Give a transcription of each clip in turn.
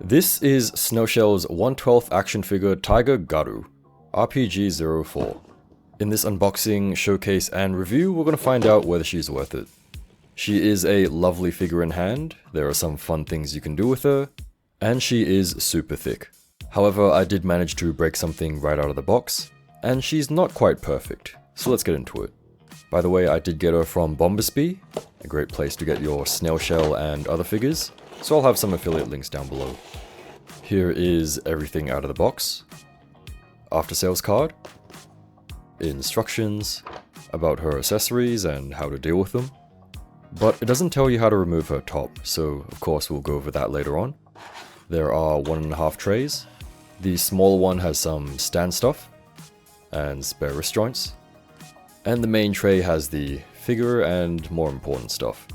This is Snail Shell's 1/12 action figure Tiger Garu, RPG-04. In this unboxing, showcase, and review, we're going to find out whether she's worth it. She is a lovely figure in hand, there are some fun things you can do with her, and she is super thick. However, I did manage to break something right out of the box, and she's not quite perfect, so let's get into it. By the way, I did get her from Bombasby, a great place to get your Snail Shell and other figures, so I'll have some affiliate links down below. Here is everything out of the box. After sales card, instructions about her accessories and how to deal with them. But it doesn't tell you how to remove her top, so of course we'll go over that later on. There are 1.5 trays. The smaller one has some stand stuff and spare wrist joints. And the main tray has the figure and more important stuff.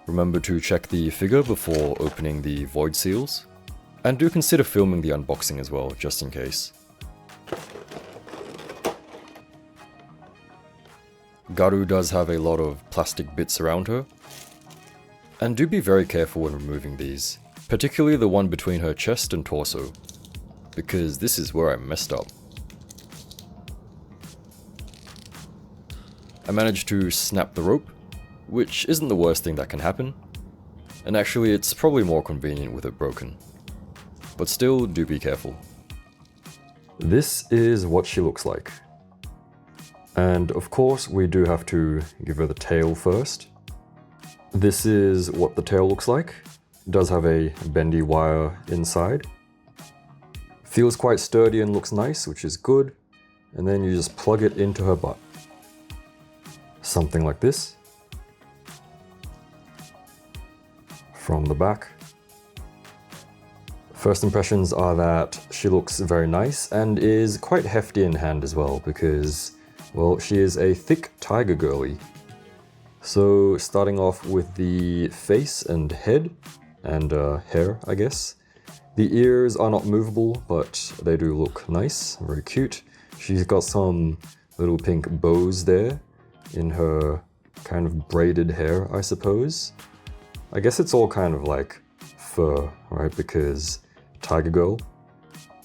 Remember to check the figure before opening the void seals. And do consider filming the unboxing as well, just in case. Garu does have a lot of plastic bits around her. And do be very careful when removing these, particularly the one between her chest and torso, because this is where I messed up. I managed to snap the rope, which isn't the worst thing that can happen, and actually it's probably more convenient with it broken. But still, do be careful. This is what she looks like. And of course, we do have to give her the tail first. This is what the tail looks like. It does have a bendy wire inside. Feels quite sturdy and looks nice, which is good. And then you just plug it into her butt. Something like this. From the back. First impressions are that she looks very nice and is quite hefty in hand as well because, well, she is a thick tiger girly. So starting off with the face and head and hair, I guess. The ears are not movable, but they do look nice, very cute. She's got some little pink bows there in her kind of braided hair, I suppose. I guess it's all kind of like fur, right? Because tiger girl.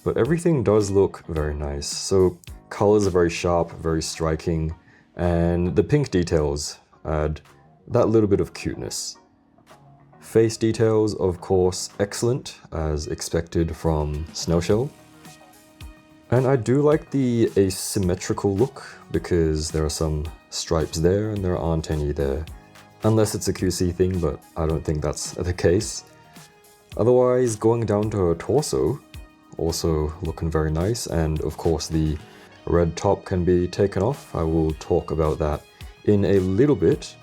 But everything does look very nice. So colors are very sharp, very striking, and the pink details add that little bit of cuteness. Face details, of course, excellent, as expected from Snail Shell. And I do like the asymmetrical look because there are some stripes there and there aren't any there. Unless it's a QC thing, but I don't think that's the case. Otherwise, going down to her torso, also looking very nice, and of course the red top can be taken off. I will talk about that in a little bit.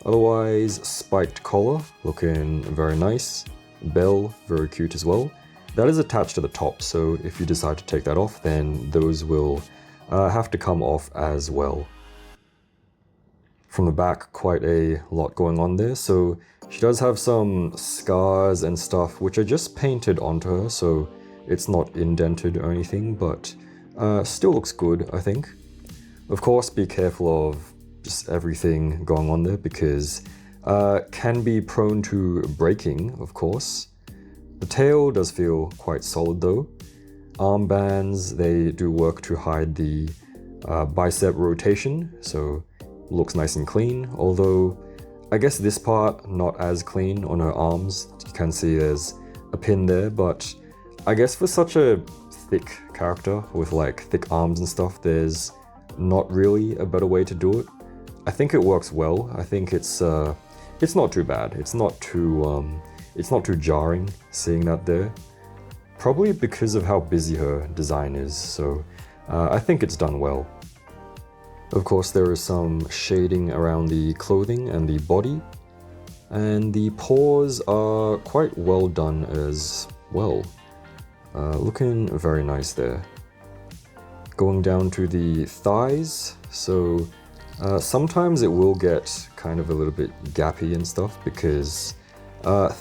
Otherwise, spiked collar, looking very nice. Bell, very cute as well. That is attached to the top, so if you decide to take that off, then those will have to come off as well. From the back, quite a lot going on there, so she does have some scars and stuff which are just painted onto her, so it's not indented or anything, but still looks good, I think. Of course, be careful of just everything going on there because can be prone to breaking, of course. The tail does feel quite solid though. Armbands, they do work to hide the bicep rotation, so looks nice and clean, although I guess this part not as clean on her arms. You can see there's a pin there, but I guess for such a thick character with like thick arms and stuff, there's not really a better way to do it. I think it works well. I think it's not too bad. It's not too jarring seeing that there. Probably because of how busy her design is, so I think it's done well. Of course, there is some shading around the clothing and the body, and the paws are quite well done as well. Looking very nice there. Going down to the thighs, so sometimes it will get kind of a little bit gappy and stuff because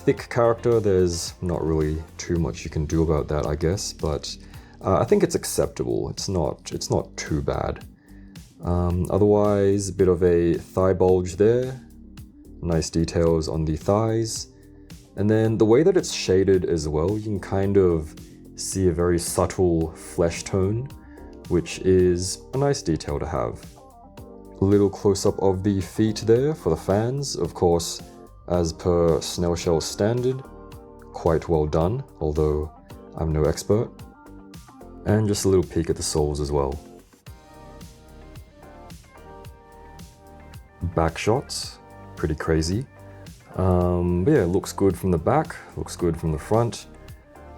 thick character, there's not really too much you can do about that, I guess, but I think it's acceptable. It's not too bad. Otherwise, a bit of a thigh bulge there. Nice details on the thighs. And then the way that it's shaded as well, you can kind of see a very subtle flesh tone, which is a nice detail to have. A little close-up of the feet there for the fans, of course, as per Snail Shell standard. Quite well done, although I'm no expert. And just a little peek at the soles as well. Back shots, pretty crazy. But yeah, looks good from the back, looks good from the front.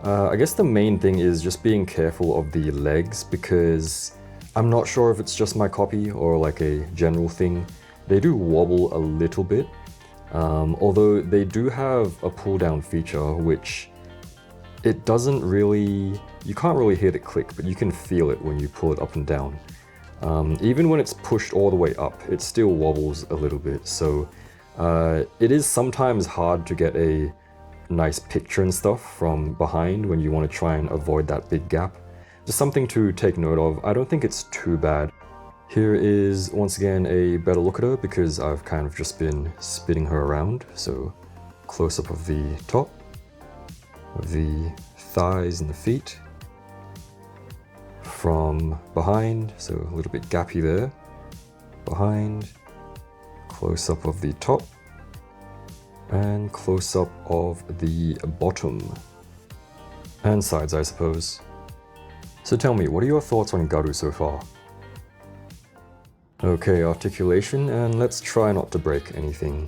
I guess the main thing is just being careful of the legs, because I'm not sure if it's just my copy or like a general thing. They do wobble a little bit, although they do have a pull down feature, which it doesn't really, you can't really hear the click, but you can feel it when you pull it up and down. Even when it's pushed all the way up, it still wobbles a little bit. So it is sometimes hard to get a nice picture and stuff from behind when you want to try and avoid that big gap. Just something to take note of. I don't think it's too bad. Here is once again a better look at her, because I've kind of just been spinning her around. So close up of the top, of the thighs and the feet. From behind, so a little bit gappy there. Behind, close up of the top, and close up of the bottom. And sides, I suppose. So tell me, what are your thoughts on Garu so far? Okay, articulation, and let's try not to break anything.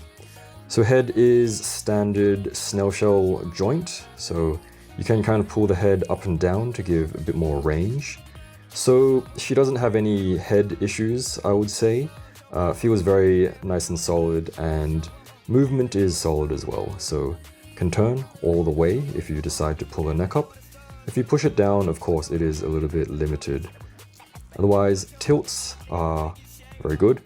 So head is standard snail shell joint, so you can kind of pull the head up and down to give a bit more range. So she doesn't have any head issues, I would say. Feels very nice and solid, and movement is solid as well, so can turn all the way if you decide to pull her neck up. If you push it down, of course, it is a little bit limited. Otherwise, tilts are very good.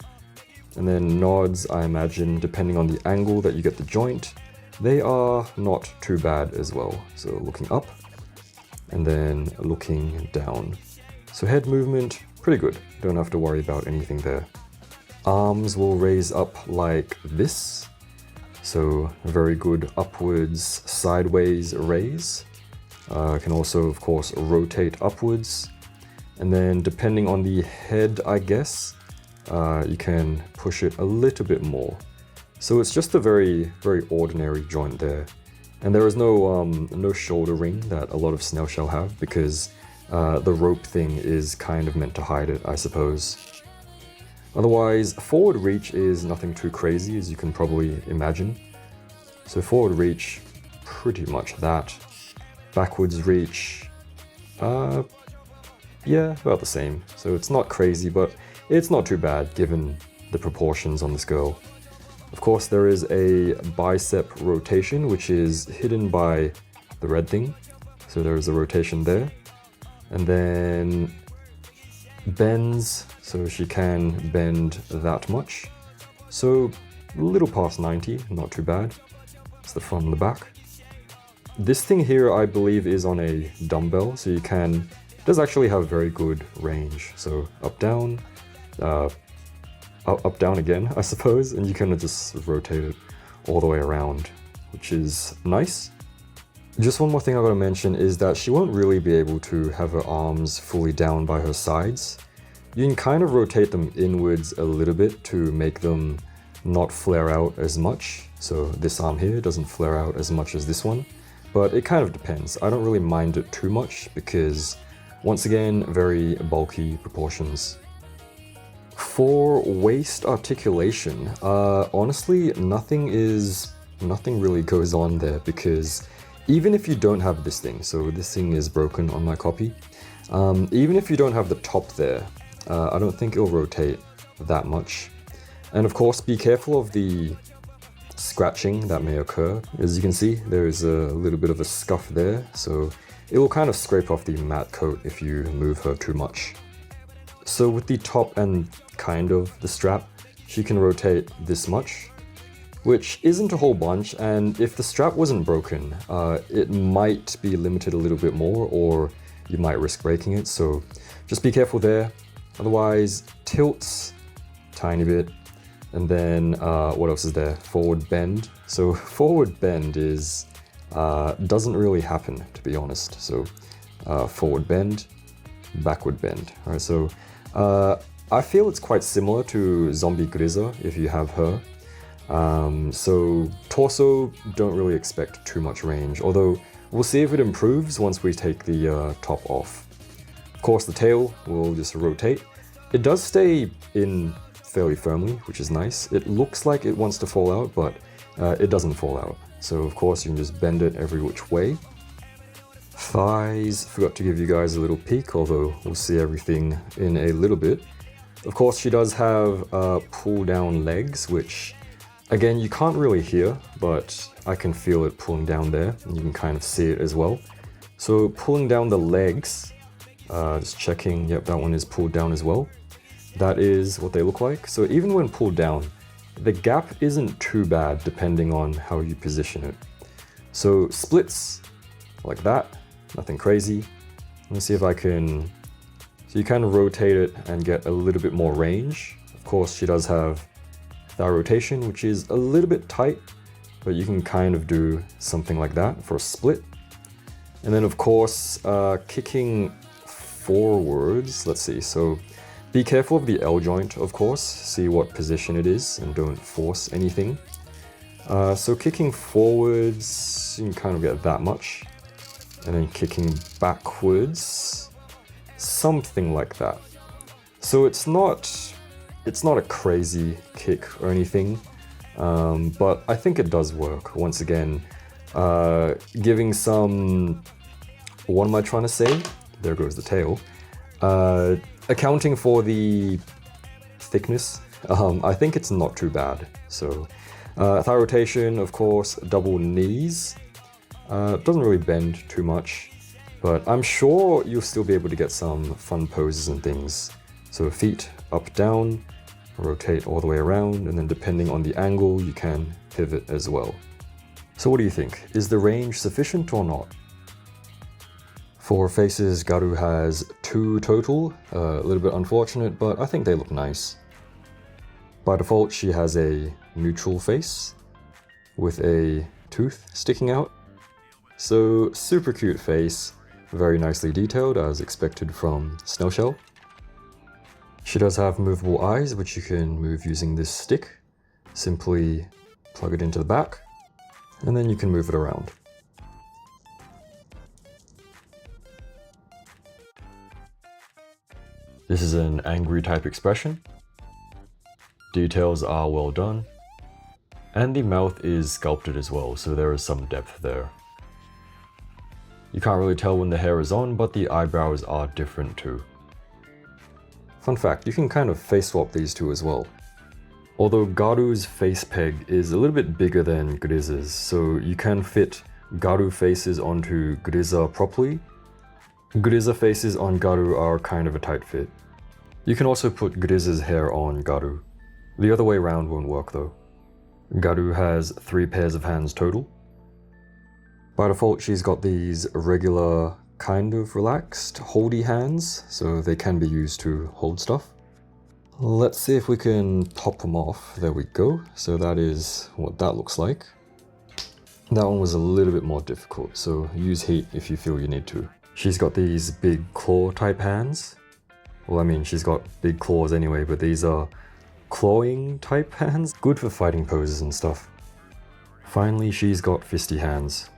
And then nods, I imagine, depending on the angle that you get the joint, they are not too bad as well. So looking up, and then looking down. So head movement, pretty good. Don't have to worry about anything there. Arms will raise up like this. So a very good upwards, sideways raise. Can also, of course, rotate upwards. And then depending on the head, I guess, you can push it a little bit more. So it's just a very, very ordinary joint there. And there is no shoulder ring that a lot of snail shell have, because the rope thing is kind of meant to hide it, I suppose. Otherwise, forward reach is nothing too crazy, as you can probably imagine. So forward reach, pretty much that. Backwards reach, yeah, about the same. So it's not crazy, but it's not too bad given the proportions on this girl. Of course, there is a bicep rotation, which is hidden by the red thing. So there is a rotation there. And then bends, so she can bend that much. So a little past 90, not too bad. It's the front and the back. This thing here, I believe, is on a dumbbell, so it does actually have very good range. So up, down, up, down again, I suppose, and you kind of just rotate it all the way around, which is nice. Just one more thing I gotta mention is that she won't really be able to have her arms fully down by her sides. You can kind of rotate them inwards a little bit to make them not flare out as much. So this arm here doesn't flare out as much as this one. But it kind of depends. I don't really mind it too much because, once again, very bulky proportions. For waist articulation, honestly, nothing really goes on there, because even if you don't have this thing, so this thing is broken on my copy, even if you don't have the top there, I don't think it'll rotate that much. And of course, be careful of the scratching that may occur. As you can see, there is a little bit of a scuff there, so it will kind of scrape off the matte coat if you move her too much. So with the top and kind of the strap, she can rotate this much, which isn't a whole bunch, and if the strap wasn't broken, it might be limited a little bit more, or you might risk breaking it, so just be careful there. Otherwise, tilts, tiny bit. And then what else is there? Forward bend. So forward bend is doesn't really happen, to be honest. So forward bend, backward bend. All right, so I feel it's quite similar to Zombie Grisa if you have her. So torso, don't really expect too much range, although we'll see if it improves once we take the top off. Of course, the tail will just rotate. It does stay in fairly firmly, which is nice. It looks like it wants to fall out, but it doesn't fall out. So of course you can just bend it every which way. Thighs, forgot to give you guys a little peek, although we'll see everything in a little bit. Of course she does have pull down legs, which again you can't really hear, but I can feel it pulling down there, and you can kind of see it as well. So pulling down the legs, just checking, yep, that one is pulled down as well. That is what they look like. So even when pulled down, the gap isn't too bad depending on how you position it. So splits like that, nothing crazy. Let me see if I can, so you kind of rotate it and get a little bit more range. Of course she does have thigh rotation, which is a little bit tight, but you can kind of do something like that for a split. And then of course, kicking forwards, let's see, so be careful of the L joint, of course, see what position it is and don't force anything. So kicking forwards, you can kind of get that much. And then kicking backwards, something like that. So it's not a crazy kick or anything, but I think it does work. Once again, giving some, what am I trying to say? There goes the tail. Accounting for the thickness, I think it's not too bad. So thigh rotation, of course, double knees. Doesn't really bend too much, but I'm sure you'll still be able to get some fun poses and things. So feet up, down, rotate all the way around, and then depending on the angle, you can pivot as well. So what do you think? Is the range sufficient or not? For faces, Garu has 2 total, a little bit unfortunate, but I think they look nice. By default, she has a neutral face with a tooth sticking out. So super cute face, very nicely detailed as expected from Snail Shell. She does have movable eyes, which you can move using this stick. Simply plug it into the back, and then you can move it around. This is an angry type expression. Details are well done. And the mouth is sculpted as well, so there is some depth there. You can't really tell when the hair is on, but the eyebrows are different too. Fun fact, you can kind of face swap these two as well. Although Garu's face peg is a little bit bigger than Grisa's, so you can fit Garu faces onto Grisa properly. Grisa faces on Garu are kind of a tight fit. You can also put Grisa's hair on Garu. The other way around won't work though. Garu has 3 pairs of hands total. By default, she's got these regular, kind of relaxed, holdy hands, so they can be used to hold stuff. Let's see if we can pop them off. There we go. So that is what that looks like. That one was a little bit more difficult, so use heat if you feel you need to. She's got these big claw type hands. Well, I mean, she's got big claws anyway, but these are clawing type hands. Good for fighting poses and stuff. Finally, she's got fisty hands.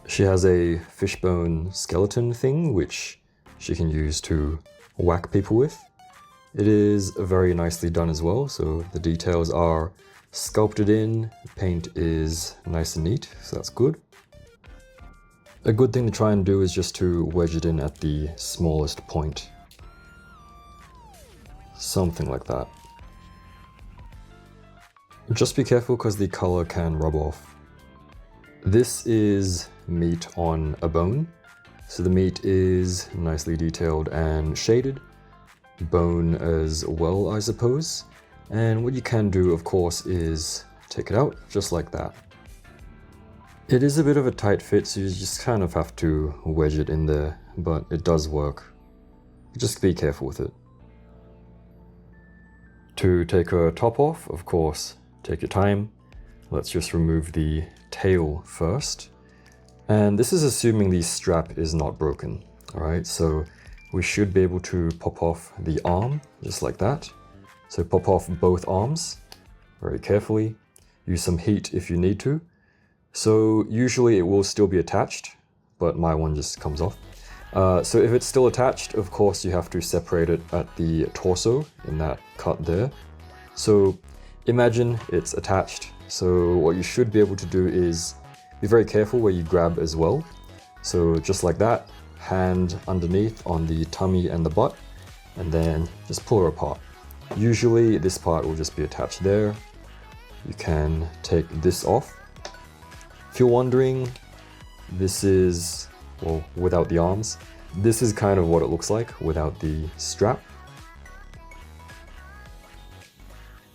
She has a fishbone skeleton thing, which she can use to whack people with. It is very nicely done as well, so the details are sculpted in, the paint is nice and neat, so that's good. A good thing to try and do is just to wedge it in at the smallest point. Something like that. Just be careful because the color can rub off. This is meat on a bone. So the meat is nicely detailed and shaded. Bone as well, I suppose. And what you can do, of course, is take it out just like that. It is a bit of a tight fit, so you just kind of have to wedge it in there, but it does work. Just be careful with it. To take her top off, of course, take your time. Let's just remove the tail first. And this is assuming the strap is not broken. All right, so we should be able to pop off the arm just like that. So pop off both arms very carefully. Use some heat if you need to. So usually it will still be attached, but my one just comes off. So if it's still attached, of course you have to separate it at the torso in that cut there. So imagine it's attached. So what you should be able to do is be very careful where you grab as well. So just like that, hand underneath on the tummy and the butt, and then just pull her apart. Usually this part will just be attached there. You can take this off. If you're wondering, this is, well, without the arms. This is kind of what it looks like without the strap.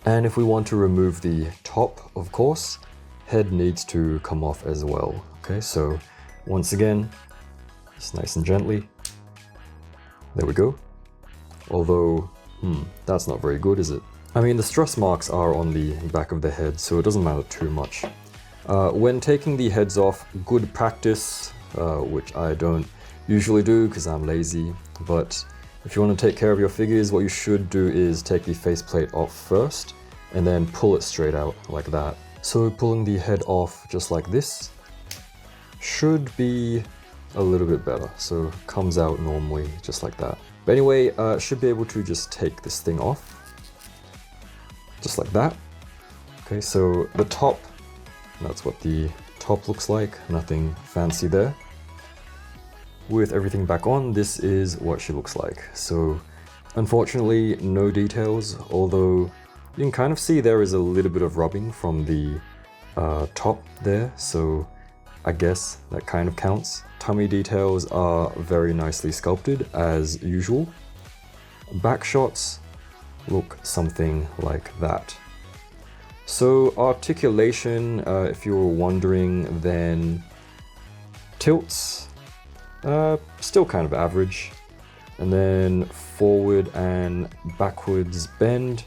And if we want to remove the top, of course, head needs to come off as well. Okay, so once again, just nice and gently. There we go. Although, that's not very good, is it? I mean, the stress marks are on the back of the head, so it doesn't matter too much. When taking the heads off, good practice, which I don't usually do because I'm lazy, but if you want to take care of your figures, what you should do is take the faceplate off first and then pull it straight out like that. So pulling the head off just like this should be a little bit better. So it comes out normally just like that. But anyway, should be able to just take this thing off just like that. Okay, so the top, that's what the top looks like. Nothing fancy there. With everything back on, this is what she looks like. So unfortunately, no details, although you can kind of see there is a little bit of rubbing from the top there. So I guess that kind of counts. Tummy details are very nicely sculpted as usual. Back shots look something like that. So articulation, if you were wondering, then tilts, still kind of average. And then forward and backwards bend,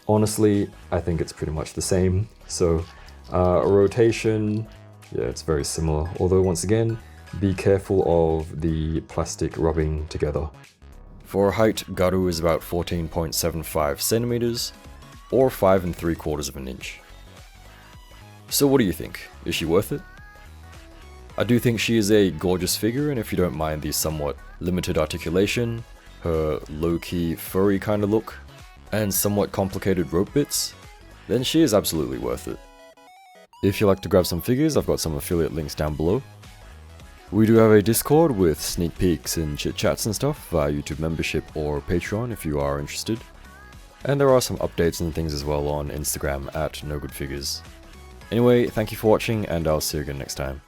honestly, I think it's pretty much the same. So rotation, yeah, it's very similar. Although once again, be careful of the plastic rubbing together. For height, Garu is about 14.75 centimeters, or 5 3/4 of an inch. So what do you think? Is she worth it? I do think she is a gorgeous figure, and if you don't mind the somewhat limited articulation, her low-key furry kind of look, and somewhat complicated rope bits, then she is absolutely worth it. If you like to grab some figures, I've got some affiliate links down below. We do have a Discord with sneak peeks and chit-chats and stuff via YouTube membership or Patreon if you are interested. And there are some updates and things as well on Instagram at NOGOODFIGURES. Anyway, thank you for watching, and I'll see you again next time.